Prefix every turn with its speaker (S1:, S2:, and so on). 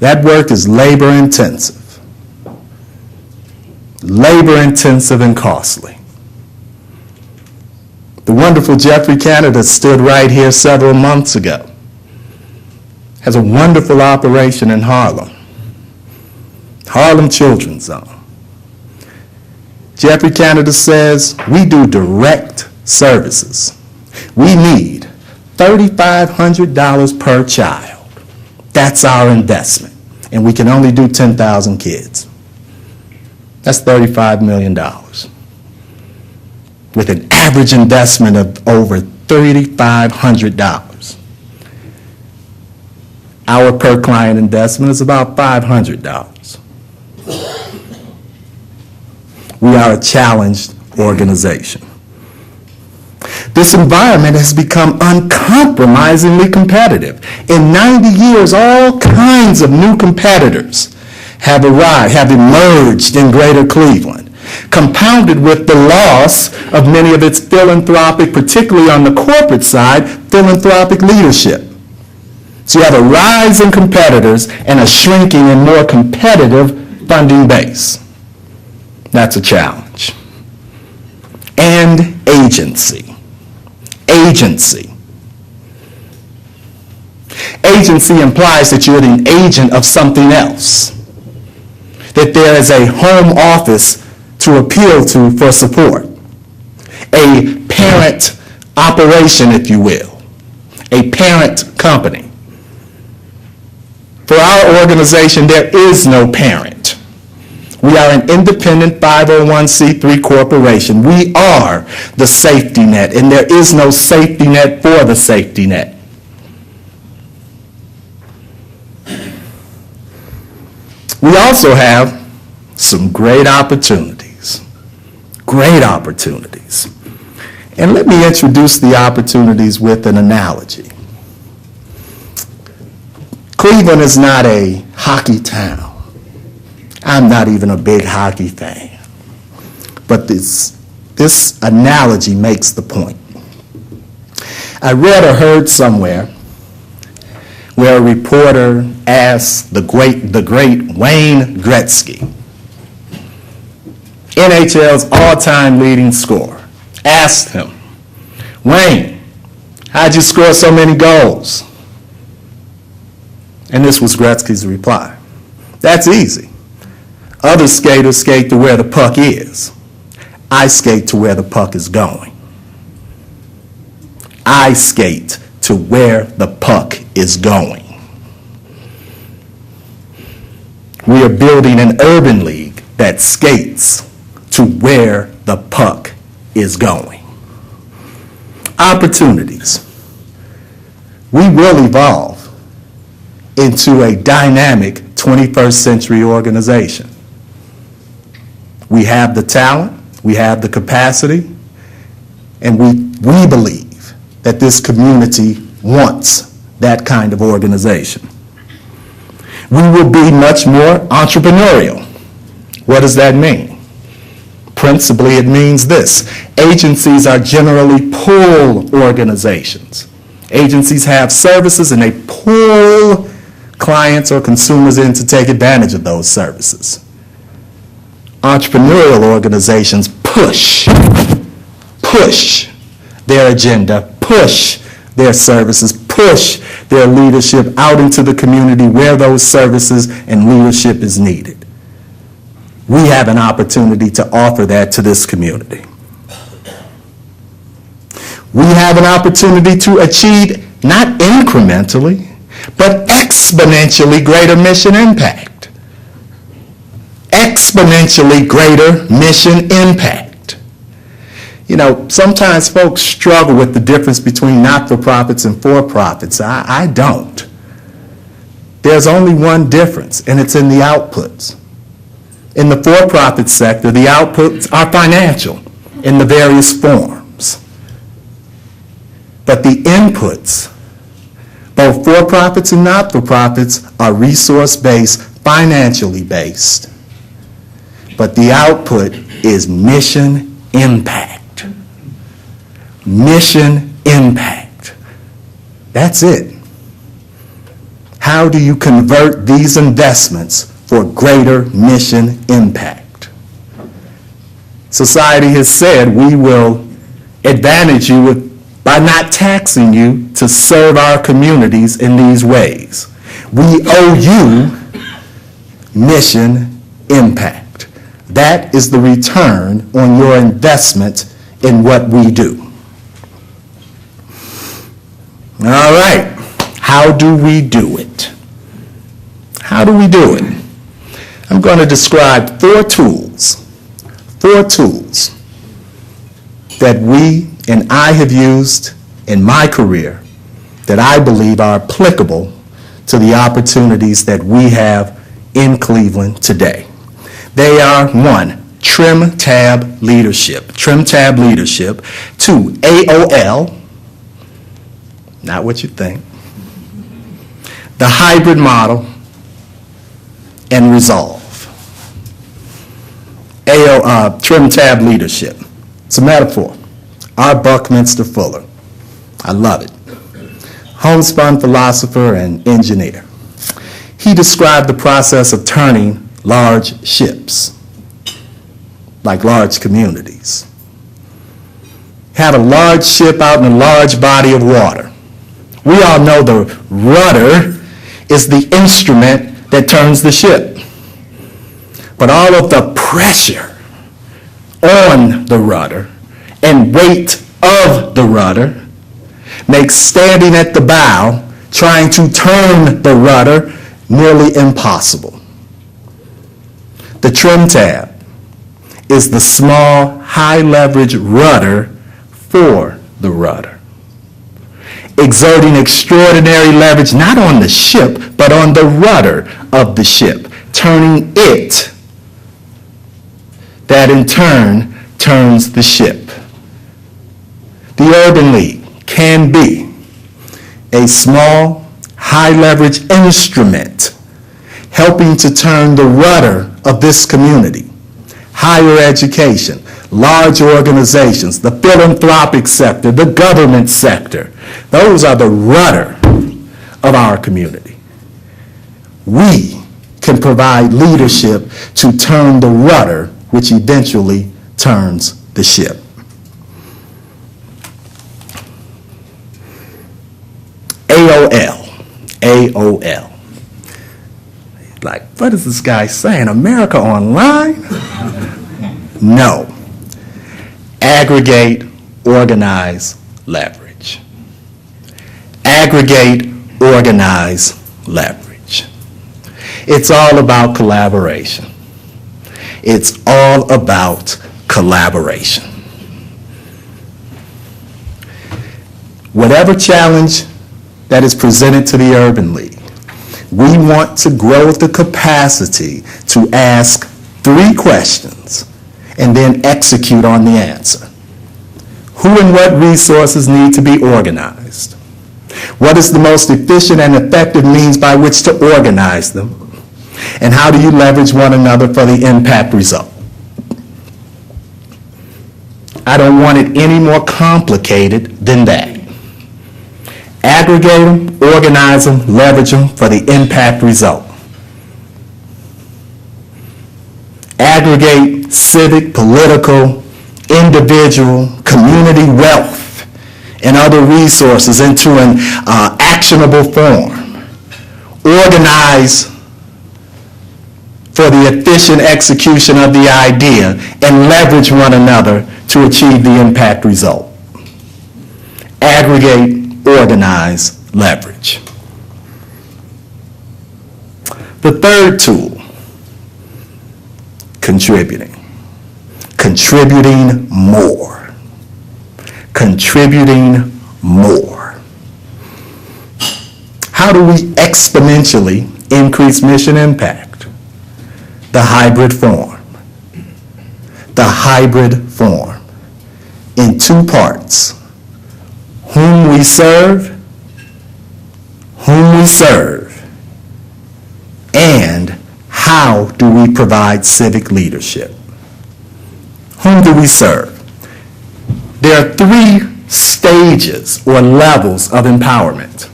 S1: That work is labor intensive and costly. The wonderful Jeffrey Canada stood right here several months ago. Has a wonderful operation in Harlem Children's Zone. Jeffrey Canada says, we do direct services. We need $3,500 per child. That's our investment. And we can only do 10,000 kids. That's $35 million. With an average investment of over $3,500. Our per client investment is about $500. We are a challenged organization. This environment has become uncompromisingly competitive. In 90 years, all kinds of new competitors have emerged in Greater Cleveland, compounded with the loss of many of its philanthropic, particularly on the corporate side, philanthropic leadership. So you have a rise in competitors and a shrinking and more competitive funding base. That's a challenge. And agency. Agency implies that you're an agent of something else, that there is a home office to appeal to for support, a parent operation, if you will, a parent company. For our organization, there is no parent. We are an independent 501c3 corporation. We are the safety net, and there is no safety net for the safety net. We also have some great opportunities. Great opportunities. And let me introduce the opportunities with an analogy. Cleveland is not a hockey town. I'm not even a big hockey fan. But this analogy makes the point. I read or heard somewhere where a reporter asked the great Wayne Gretzky, NHL's all-time leading scorer, asked him, Wayne, how'd you score so many goals? And this was Gretzky's reply. That's easy. Other skaters skate to where the puck is. I skate to where the puck is going. I skate to where the puck is going. We are building an urban league that skates to where the puck is going. Opportunities. We will evolve into a dynamic 21st century organization. We have the talent, we have the capacity, and we believe that this community wants that kind of organization. We will be much more entrepreneurial. What does that mean? Principally, it means this. Agencies are generally pull organizations. Agencies have services and they pull clients or consumers in to take advantage of those services. Entrepreneurial organizations push their agenda, push their services, push their leadership out into the community where those services and leadership is needed. We have an opportunity to offer that to this community. We have an opportunity to achieve, not incrementally, but exponentially greater mission impact. Exponentially greater mission impact. You know, sometimes folks struggle with the difference between not-for-profits and for-profits. I don't. There's only one difference, and it's in the outputs. In the for-profit sector, the outputs are financial in the various forms. But the inputs, both for-profits and not-for-profits, are resource-based, financially based. But the output is mission impact. Mission impact. That's it. How do you convert these investments for greater mission impact? Society has said we will advantage you by not taxing you to serve our communities in these ways. We owe you mission impact. That is the return on your investment in what we do. All right, how do we do it? How do we do it? I'm going to describe four tools that we and I have used in my career that I believe are applicable to the opportunities that we have in Cleveland today. They are: 1, trim tab leadership. Trim tab leadership. 2, AOL. Not what you think. The hybrid model. And resolve. Trim tab leadership. It's a metaphor. R. Buckminster Fuller. I love it. Homespun philosopher and engineer. He described the process of turning large ships, like large communities. Have a large ship out in a large body of water. We all know the rudder is the instrument that turns the ship. But all of the pressure on the rudder and weight of the rudder makes standing at the bow trying to turn the rudder nearly impossible. The trim tab is the small, high-leverage rudder for the rudder, exerting extraordinary leverage not on the ship, but on the rudder of the ship, turning it, that in turn turns the ship. The Urban League can be a small, high-leverage instrument helping to turn the rudder of this community. Higher education, large organizations, the philanthropic sector, the government sector, those are the rudder of our community. We can provide leadership to turn the rudder, which eventually turns the ship. AOL. Like, what is this guy saying? America Online? No. Aggregate, organize, leverage. Aggregate, organize, leverage. It's all about collaboration. It's all about collaboration. Whatever challenge that is presented to the Urban League, we want to grow the capacity to ask 3 questions and then execute on the answer. Who and what resources need to be organized? What is the most efficient and effective means by which to organize them? And how do you leverage one another for the impact result? I don't want it any more complicated than that. Aggregate them, organize them, leverage them for the impact result. Aggregate civic, political, individual, community wealth, and other resources into an actionable form. Organize for the efficient execution of the idea and leverage one another to achieve the impact result. Aggregate, organize, leverage. The third tool, contributing. Contributing more. Contributing more. How do we exponentially increase mission impact? The hybrid form. The hybrid form in 2 parts. Whom we serve, and how do we provide civic leadership? Whom do we serve? There are 3 stages or levels of empowerment.